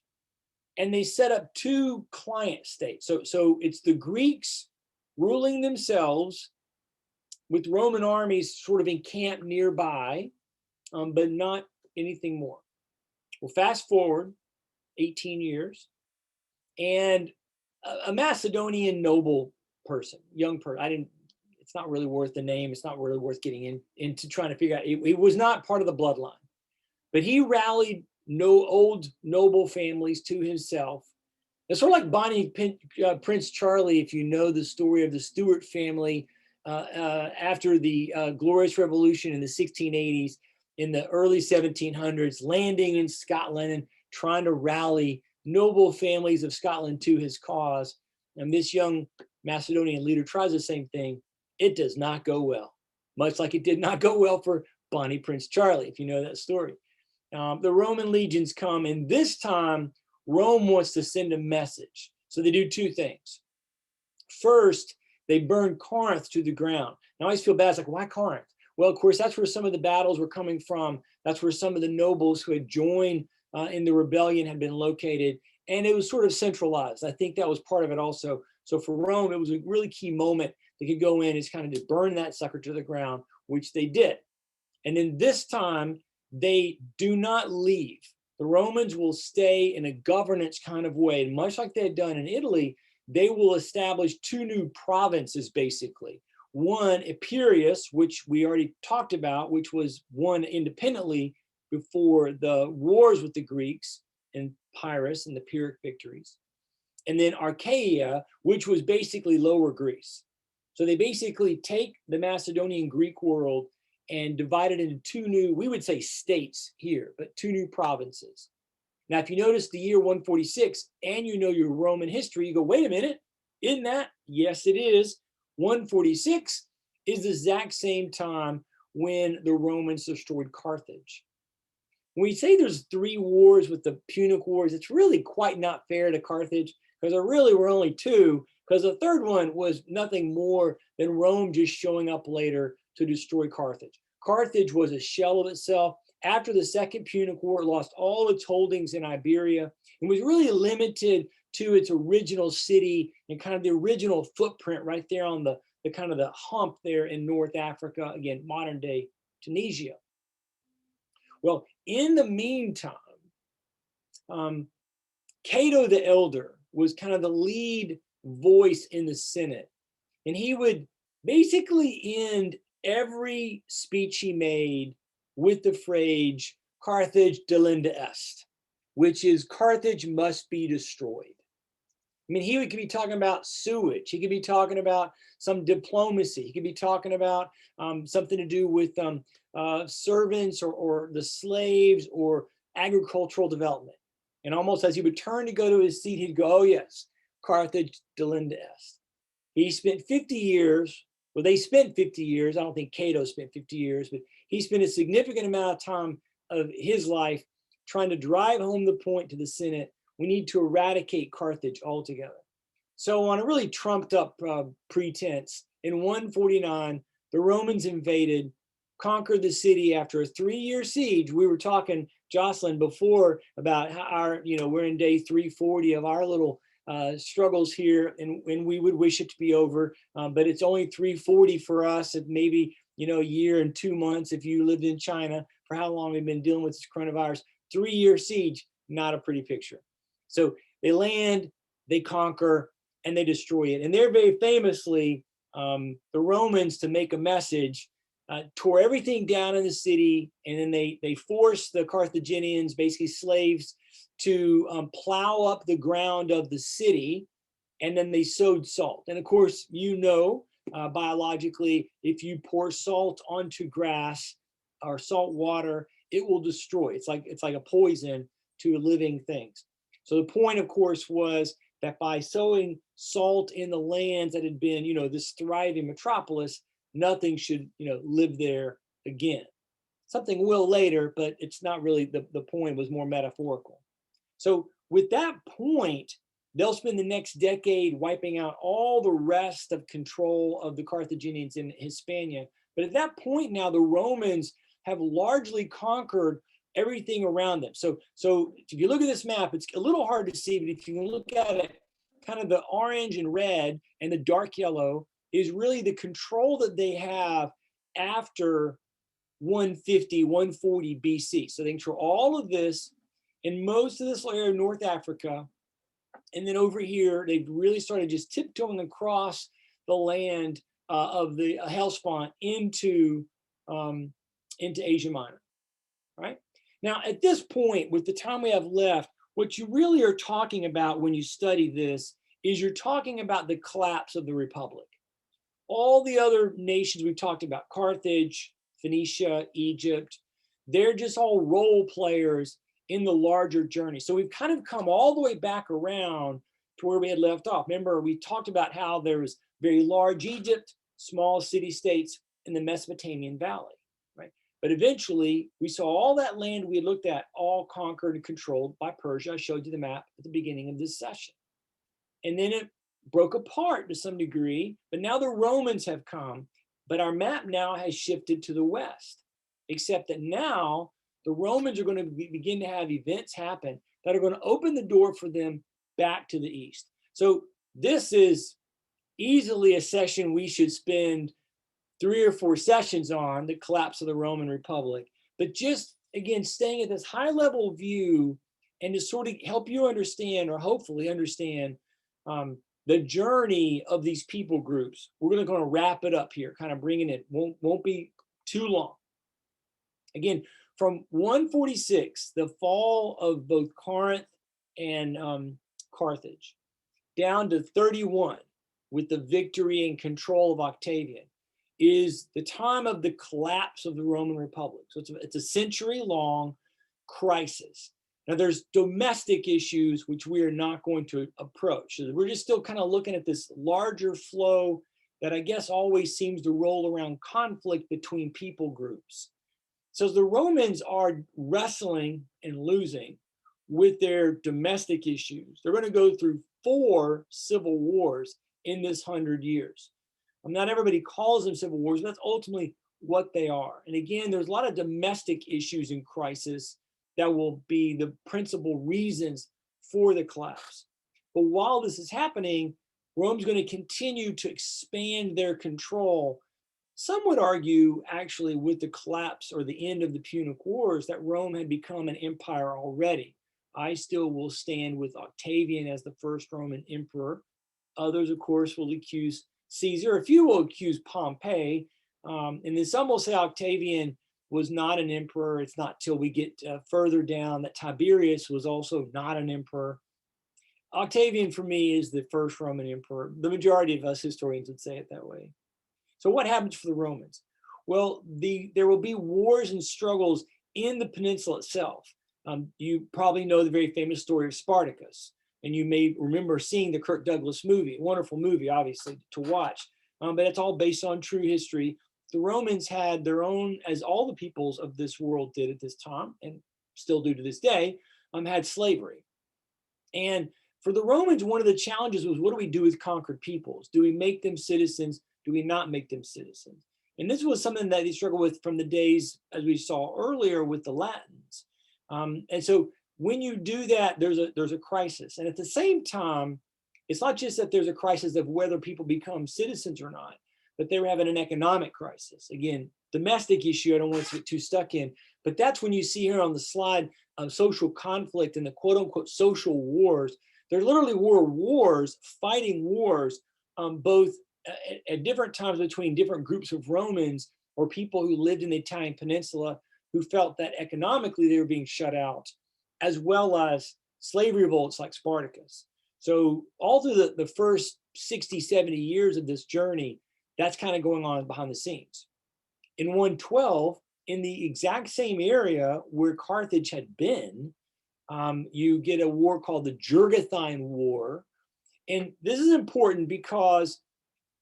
and they set up 2 client states. So it's the Greeks ruling themselves with Roman armies sort of encamped nearby, but not anything more. Well, fast forward 18 years, and a Macedonian noble person, young person, it's not really worth the name. It's not really worth getting into trying to figure out. It was not part of the bloodline, but he rallied old noble families to himself. It's sort of like Bonnie Prince Charlie, if you know the story of the Stuart family after the Glorious Revolution in the 1680s, in the early 1700s, landing in Scotland and trying to rally noble families of Scotland to his cause. And this young Macedonian leader tries the same thing. It does not go well, much like it did not go well for Bonnie Prince Charlie, if you know that story. The Roman legions come, and this time Rome wants to send a message. So they do two things. First, they burn Corinth to the ground. Now I always feel bad. It's like, why Corinth? Well, of course, that's where some of the battles were coming from. That's where some of the nobles who had joined in the rebellion had been located. And it was sort of centralized. I think that was part of it also. So for Rome, it was a really key moment. They could go in and kind of just burn that sucker to the ground, which they did. And then this time, they do not leave. The Romans will stay in a governance kind of way, much like they had done in Italy. They will establish two new provinces, basically. One, Epirus, which we already talked about, which was won independently before the wars with the Greeks and Pyrrhus and the Pyrrhic victories. And then Achaia, which was basically Lower Greece. So they basically take the Macedonian Greek world and divide it into two new, we would say states here, but two new provinces. Now, if you notice the year 146 and you know your Roman history, you go, wait a minute, isn't that? Yes, it is. 146 is the exact same time when the Romans destroyed Carthage. When we say there's three wars with the Punic Wars, it's really quite not fair to Carthage, because there really were only two, because the third one was nothing more than Rome just showing up later to destroy Carthage. Carthage was a shell of itself. After the Second Punic War, it lost all its holdings in Iberia and was really limited to its original city and kind of the original footprint right there on the kind of the hump there in North Africa, again, modern day Tunisia. Well, in the meantime, Cato the Elder was kind of the lead voice in the Senate, and he would basically end every speech he made with the phrase Carthage delenda est, which is Carthage must be destroyed. I mean, he could be talking about sewage. He could be talking about some diplomacy. He could be talking about something to do with servants or the slaves or agricultural development. And almost as he would turn to go to his seat, he'd go, oh yes, Carthage delenda est. He spent 50 years, well, they spent 50 years. I don't think Cato spent 50 years, but he spent a significant amount of time of his life trying to drive home the point to the Senate. We need to eradicate Carthage altogether. So on a really trumped up pretense, in 149, the Romans invaded, conquered the city after a 3-year siege. We were talking, Jocelyn, before about how our, we're in day 340 of our little struggles here, and we would wish it to be over, but it's only 340 for us, and maybe a year and 2 months if you lived in China for how long we've been dealing with this coronavirus. 3-year siege, not a pretty picture. So they land, they conquer, and they destroy it. And they're very famously, the Romans, to make a message, tore everything down in the city, and then they forced the Carthaginians, basically slaves, to plow up the ground of the city, and then they sowed salt. And of course, biologically, if you pour salt onto grass or salt water, it will destroy. It's like a poison to living things. So the point, of course, was that by sowing salt in the lands that had been, this thriving metropolis, nothing should, live there again. Something will later, but it's not really, the point was more metaphorical. So with that point, they'll spend the next decade wiping out all the rest of control of the Carthaginians in Hispania. But at that point now, the Romans have largely conquered everything around them. So if you look at this map, it's a little hard to see, but if you can look at it, kind of the orange and red and the dark yellow is really the control that they have after 150, 140 BC. So they control all of this in most of this area of North Africa. And then over here, they've really started just tiptoeing across the land of the Hellespont into Asia Minor, right? Now, at this point, with the time we have left, what you really are talking about when you study this is you're talking about the collapse of the Republic. all the other nations we've talked about, Carthage, Phoenicia, Egypt, they're just all role players in the larger journey. So we've kind of come all the way back around to where we had left off. Remember, we talked about how there was very large Egypt, small city-states in the Mesopotamian Valley, right? But eventually, we saw all that land we looked at all conquered and controlled by Persia. I showed you the map at the beginning of this session. And then it broke apart to some degree, but now the Romans have come, but our map now has shifted to the west, except that now the Romans are going to begin to have events happen that are going to open the door for them back to the east. So this is easily a session we should spend 3 or 4 sessions on, the collapse of the Roman Republic. But just, again, staying at this high level view and to sort of help you understand, or hopefully understand, the journey of these people groups. We're going to wrap it up here, kind of bringing it, won't be too long. Again, from 146, the fall of both Corinth and Carthage, down to 31 with the victory and control of Octavian, is the time of the collapse of the Roman Republic. So it's a century-long crisis. Now there's domestic issues which we are not going to approach. So we're just still kind of looking at this larger flow that I guess always seems to roll around conflict between people groups. So the Romans are wrestling and losing with their domestic issues. They're going to go through 4 civil wars in this 100 years. Not everybody calls them civil wars, but that's ultimately what they are. And again, there's a lot of domestic issues in crisis that will be the principal reasons for the collapse. But while this is happening, Rome's going to continue to expand their control. Some would argue, actually, with the collapse or the end of the Punic Wars, that Rome had become an empire already. I still will stand with Octavian as the first Roman emperor. Others, of course, will accuse Caesar. A few will accuse Pompey. And then some will say Octavian was not an emperor. It's not till we get further down that Tiberius was also not an emperor. Octavian, for me, is the first Roman emperor. The majority of us historians would say it that way. So what happens for the Romans? Well, there will be wars and struggles in the peninsula itself. You probably know the very famous story of Spartacus, and you may remember seeing the Kirk Douglas movie, wonderful movie, obviously, to watch, but it's all based on true history. The Romans had their own, as all the peoples of this world did at this time, and still do to this day, had slavery. And for the Romans, one of the challenges was, what do we do with conquered peoples? Do we make them citizens? Do we not make them citizens? And this was something that they struggled with from the days, as we saw earlier, with the Latins. And so when you do that, there's a crisis. And at the same time, it's not just that there's a crisis of whether people become citizens or not, but they were having an economic crisis. Again, domestic issue, I don't want to get too stuck in, but that's when you see here on the slide social conflict and the quote unquote social wars. There literally were wars, fighting wars, both at different times between different groups of Romans or people who lived in the Italian peninsula who felt that economically they were being shut out, as well as slavery revolts like Spartacus. So all through the first 60, 70 years of this journey, that's kind of going on behind the scenes. In 112, in the exact same area where Carthage had been, you get a war called the Jugurthine War. And this is important because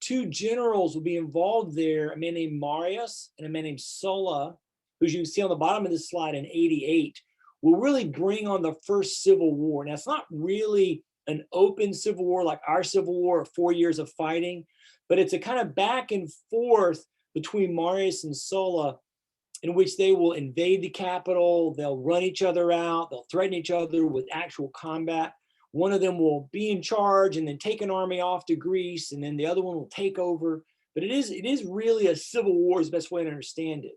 2 generals will be involved there, a man named Marius and a man named Sulla, who you can see on the bottom of this slide in 88, will really bring on the first civil war. Now, it's not really an open civil war like our civil war, 4 years of fighting, but it's a kind of back and forth between Marius and Sulla, in which they will invade the capital, they'll run each other out, they'll threaten each other with actual combat. One of them will be in charge and then take an army off to Greece, and then the other one will take over. But it is really a civil war, is the best way to understand it.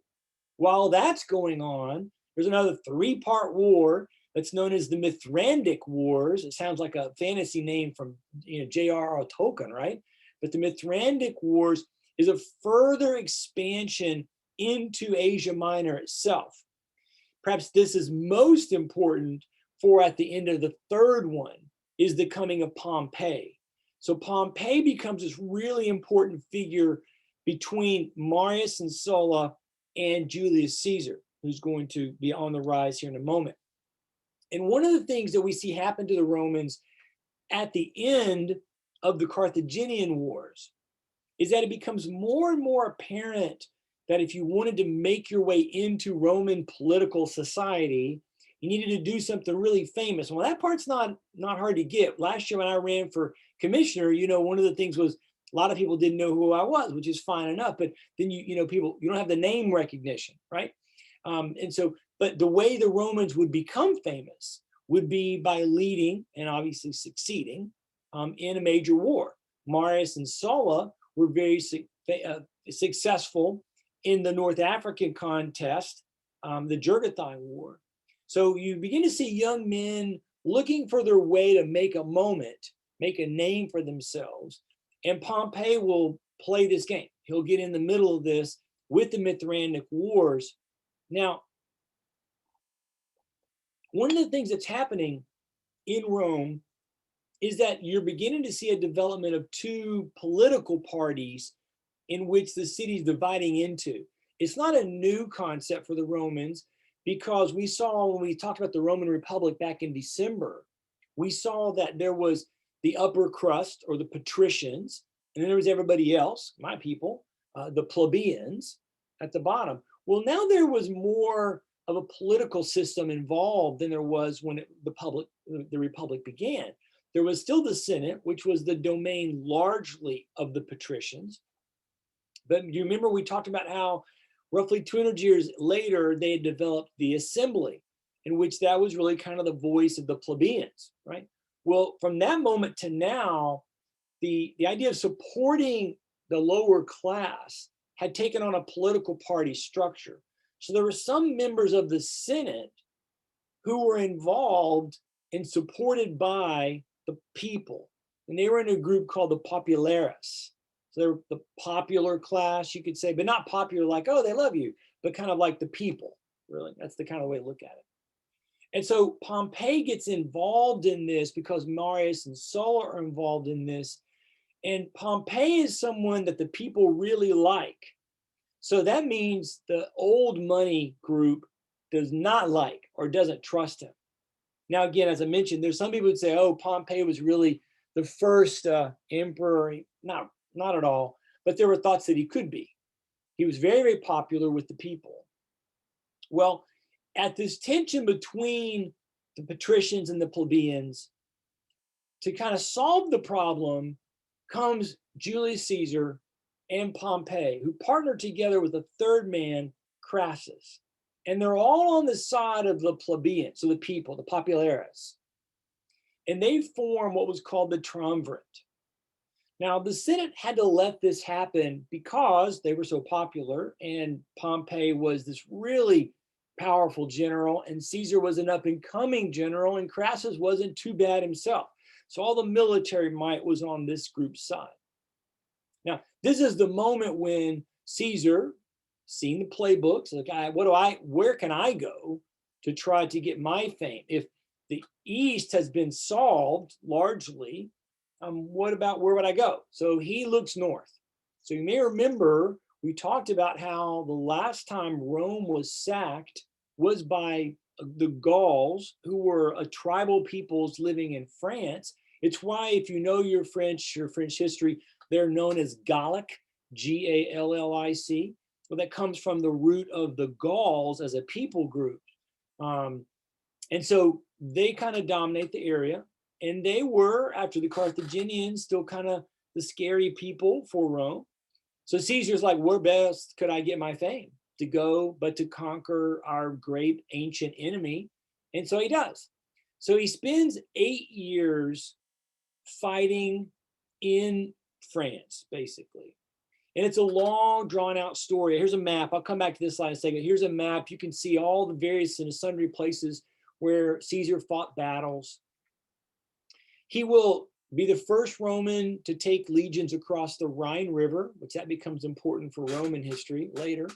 While that's going on, there's another 3-part war that's known as the Mithrandic Wars. It sounds like a fantasy name from J.R.R. Tolkien, right? But the Mithrandic Wars is a further expansion into Asia Minor itself. Perhaps this is most important for at the end of the 3rd one is the coming of Pompey. So Pompey becomes this really important figure between Marius and Sulla and Julius Caesar, who's going to be on the rise here in a moment. And one of the things that we see happen to the Romans at the end of the Carthaginian Wars is that it becomes more and more apparent that if you wanted to make your way into Roman political society, you needed to do something really famous. Well, that part's not hard to get. Last year when I ran for commissioner, one of the things was a lot of people didn't know who I was, which is fine enough. But then you don't have the name recognition, right? But the way the Romans would become famous would be by leading and obviously succeeding in a major war. Marius and Sulla were very successful in the North African contest, the Jugurthine War. So you begin to see young men looking for their way to make a moment, make a name for themselves. And Pompey will play this game. He'll get in the middle of this with the Mithridatic Wars. Now, one of the things that's happening in Rome is that you're beginning to see a development of two political parties in which the city's dividing into. It's not a new concept for the Romans, because we saw when we talked about the Roman Republic back in December, we saw that there was the upper crust, or the patricians, and then there was everybody else, my people, the plebeians at the bottom. Well, now there was more of a political system involved than there was when the Republic began. There was still the Senate, which was the domain largely of the patricians. But you remember we talked about how roughly 200 years later, they had developed the assembly, in which that was really kind of the voice of the plebeians, right? Well, from that moment to now, the idea of supporting the lower class had taken on a political party structure. So there were some members of the Senate who were involved and supported by the people. And they were in a group called the populares. So they're the popular class, you could say, but not popular like, oh, they love you, but kind of like the people, really. That's the kind of way to look at it. And so Pompey gets involved in this because Marius and Sulla are involved in this. And Pompey is someone that the people really like. So that means the old money group does not like or doesn't trust him. Now, again, as I mentioned, there's some people who would say, oh, Pompey was really the first emperor. Not at all, but there were thoughts that he could be. He was very, very popular with the people. Well, at this tension between the patricians and the plebeians, to kind of solve the problem comes Julius Caesar and Pompey, who partnered together with a third man, Crassus. And they're all on the side of the plebeians, so the people, the populares. And they form what was called the Triumvirate. Now, the Senate had to let this happen because they were so popular, and Pompey was this really powerful general, and Caesar was an up-and-coming general, and Crassus wasn't too bad himself. So all the military might was on this group's side. Now, this is the moment when Caesar, seeing the playbooks, like, where can I go to try to get my fame? If the East has been solved largely, where would I go? So he looks north. So you may remember we talked about how the last time Rome was sacked was by the Gauls, who were a tribal peoples living in France. It's why, if you know your French history, they're known as Gallic, Gallic. Well, that comes from the root of the Gauls as a people group. And so they kind of dominate the area. And they were, after the Carthaginians, still kind of the scary people for Rome. So Caesar's like, where best could I get my fame? To go, but to conquer our great ancient enemy. And so he does. So he spends 8 years fighting in France, basically. And it's a long, drawn-out story. Here's a map. I'll come back to this slide in a second. Here's a map. You can see all the various and sundry places where Caesar fought battles. He will be the first Roman to take legions across the Rhine River, which that becomes important for Roman history later.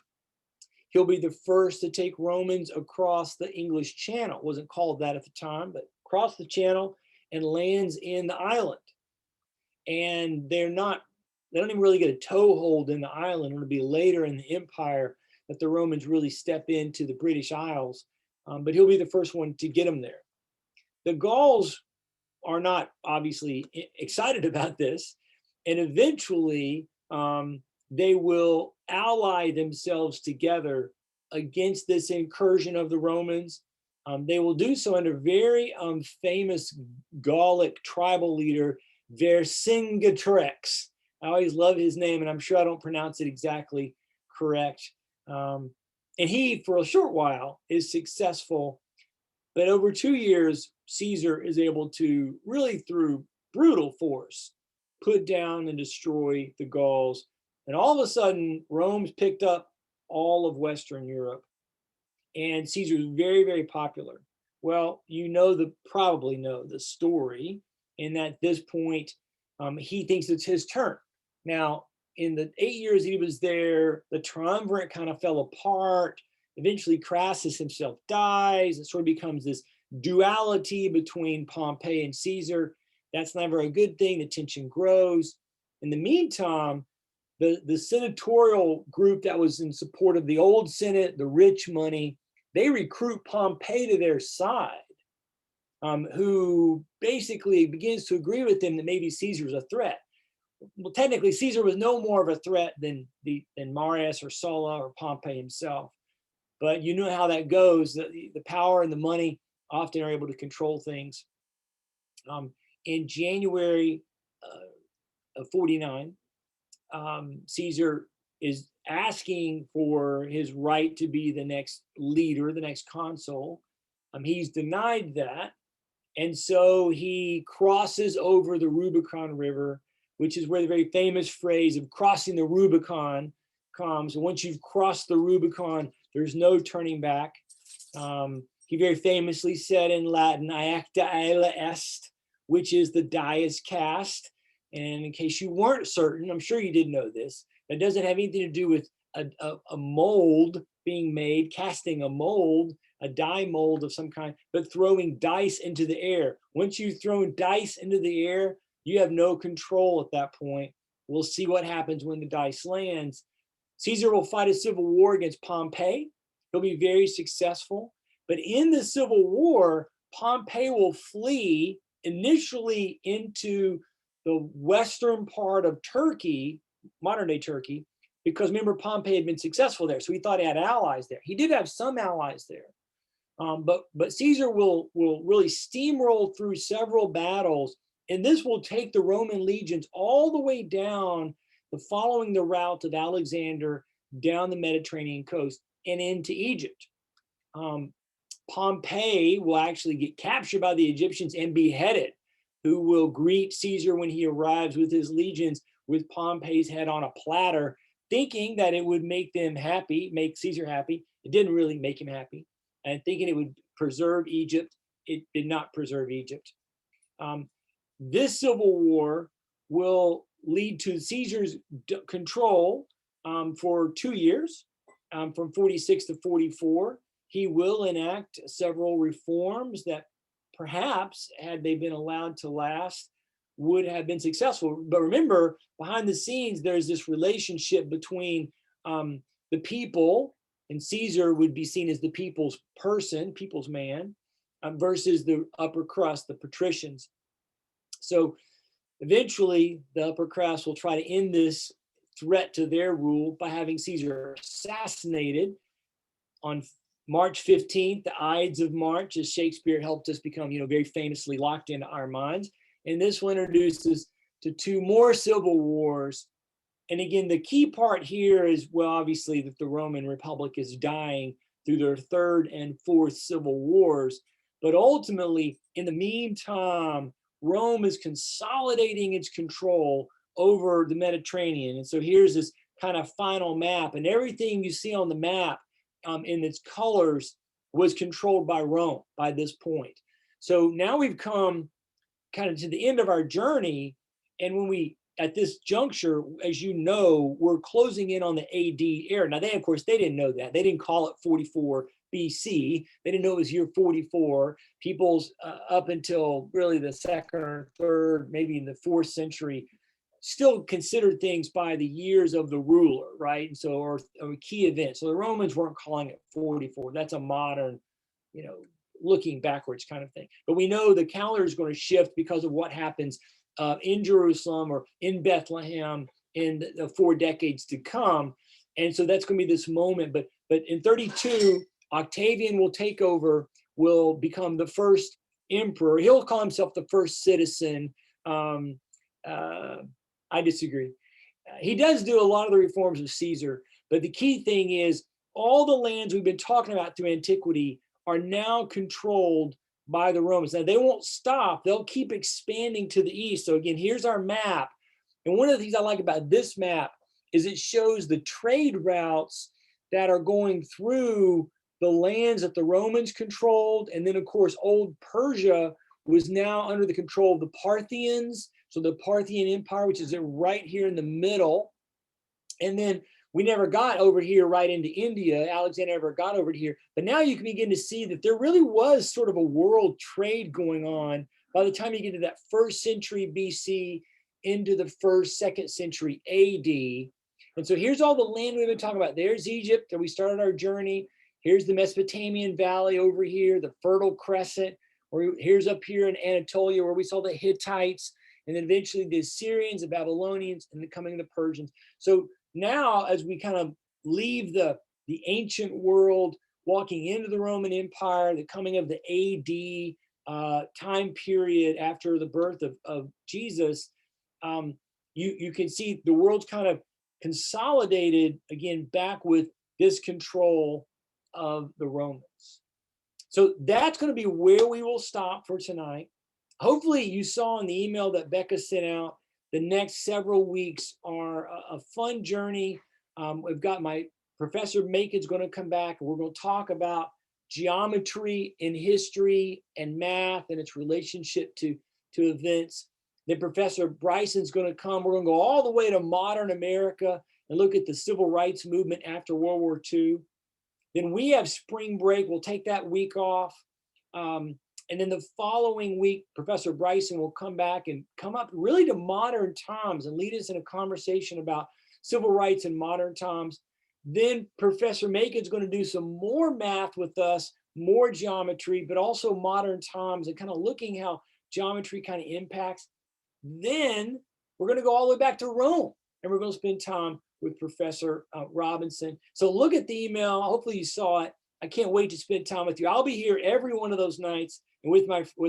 He'll be the first to take Romans across the English Channel. It wasn't called that at the time, but across the Channel and lands in the island. and they don't even really get a toehold in the island. It'll be later in the empire that the Romans really step into the British Isles, but he'll be the first one to get them there. The Gauls are not obviously excited about this, and eventually they will ally themselves together against this incursion of the Romans. They will do so under very famous Gallic tribal leader, Vercingetorix. I always love his name, and I'm sure I don't pronounce it exactly correct. And he, for a short while, is successful. But over 2 years, Caesar is able to really, through brutal force, put down and destroy the Gauls. And all of a sudden, Rome's picked up all of Western Europe. And Caesar's very, very popular. Well, probably know the story, and at this point, he thinks it's his turn. Now, in the 8 years he was there, the Triumvirate kind of fell apart. Eventually, Crassus himself dies. It sort of becomes this duality between Pompey and Caesar. That's never a good thing. The tension grows. In the meantime, the senatorial group that was in support of the old Senate, the rich money, they recruit Pompey to their side, who basically begins to agree with them that maybe Caesar's a threat. Well, technically, Caesar was no more of a threat than Marius or Sulla or Pompey himself. But you know how that goes. The power and the money often are able to control things. In January of 49, Caesar is asking for his right to be the next leader, the next consul. He's denied that. And so he crosses over the Rubicon River, which is where the very famous phrase of crossing the Rubicon comes. Once you've crossed the Rubicon, there's no turning back. He very famously said in Latin, "Iacta aela est," which is the die is cast. And in case you weren't certain, I'm sure you did know this, that doesn't have anything to do with a mold being made, casting a mold, a die mold of some kind, but throwing dice into the air. Once you've thrown dice into the air, you have no control at that point. We'll see what happens when the dice lands. Caesar will fight a civil war against Pompey. He'll be very successful. But in the civil war, Pompey will flee initially into the western part of Turkey, modern day Turkey, because remember, Pompey had been successful there. So he thought he had allies there. He did have some allies there. But Caesar will really steamroll through several battles, and this will take the Roman legions all the way down, following the route of Alexander down the Mediterranean coast and into Egypt. Pompey will actually get captured by the Egyptians and beheaded, who will greet Caesar when he arrives with his legions with Pompey's head on a platter, thinking that it would make them happy, make Caesar happy. It didn't really make him happy. And thinking it would preserve Egypt, it did not preserve Egypt. This civil war will lead to Caesar's control for 2 years, from 46 to 44. He will enact several reforms that perhaps, had they been allowed to last, would have been successful. But remember, behind the scenes, there's this relationship between the people, and Caesar would be seen as the people's person, people's man, versus the upper crust, the patricians. So eventually, the upper crust will try to end this threat to their rule by having Caesar assassinated on March 15th, the Ides of March, as Shakespeare helped us become, very famously locked into our minds. And this will introduce us to 2 more civil wars. And again, the key part here is, well, obviously, that the Roman Republic is dying through their 3rd and 4th civil wars. But ultimately, in the meantime, Rome is consolidating its control over the Mediterranean. And so here's this kind of final map. And everything you see on the map in its colors was controlled by Rome by this point. So now we've come kind of to the end of our journey. And when we, at this juncture, as you know, we're closing in on the AD era. Now, of course, they didn't know that. They didn't call it 44 BC. They didn't know it was year 44. People's up until really the 2nd or 3rd, maybe in the 4th century, still considered things by the years of the ruler, right? And so, or key events. So the Romans weren't calling it 44. That's a modern, looking backwards kind of thing. But we know the calendar is going to shift because of what happens in Jerusalem or in Bethlehem in the 4 decades to come. And so that's going to be this moment. But in 32, Octavian will take over, will become the first emperor. He'll call himself the first citizen. I disagree. He does do a lot of the reforms of Caesar, but the key thing is all the lands we've been talking about through antiquity are now controlled by the Romans. Now they won't stop, they'll keep expanding to the east. So again, here's our map. And one of the things I like about this map is it shows the trade routes that are going through the lands that the Romans controlled. And then of course, old Persia was now under the control of the Parthians. So the Parthian Empire, which is right here in the middle. And then we never got over here right into India. Alexander never got over here. But now you can begin to see that there really was sort of a world trade going on by the time you get to that 1st century BC into the 2nd century AD. And so here's all the land we've been talking about. There's Egypt, that we started our journey. Here's the Mesopotamian Valley over here, the Fertile Crescent. Or here's up here in Anatolia where we saw the Hittites, and then eventually the Assyrians, the Babylonians, and the coming of the Persians. So now as we kind of leave the ancient world, walking into the Roman Empire, the coming of the AD time period after the birth of Jesus, you can see the world's kind of consolidated again back with this control of the Romans. So that's going to be where we will stop for tonight. Hopefully you saw in the email that Becca sent out, the next several weeks are a fun journey. We've got my Professor Macon's going to come back, and we're going to talk about geometry in history and math and its relationship to events. Then Professor Bryson's going to come. We're going to go all the way to modern America and look at the civil rights movement after World War II. Then we have spring break. We'll take that week off. And then the following week, Professor Bryson will come back and come up really to modern times and lead us in a conversation about civil rights in modern times. Then Professor Macon's going to do some more math with us, more geometry, but also modern times and kind of looking how geometry kind of impacts. Then we're going to go all the way back to Rome, and we're going to spend time with Professor Robinson. So look at the email. Hopefully you saw it. I can't wait to spend time with you. I'll be here every one of those nights, and with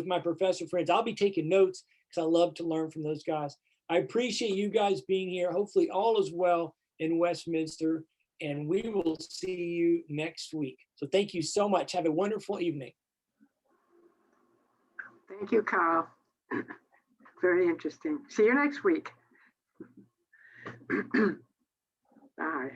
my professor friends. I'll be taking notes because I love to learn from those guys. I appreciate you guys being here. Hopefully all is well in Westminster, and we will see you next week. So thank you so much. Have a wonderful evening. Thank you, Carl. Very interesting. See you next week. Bye.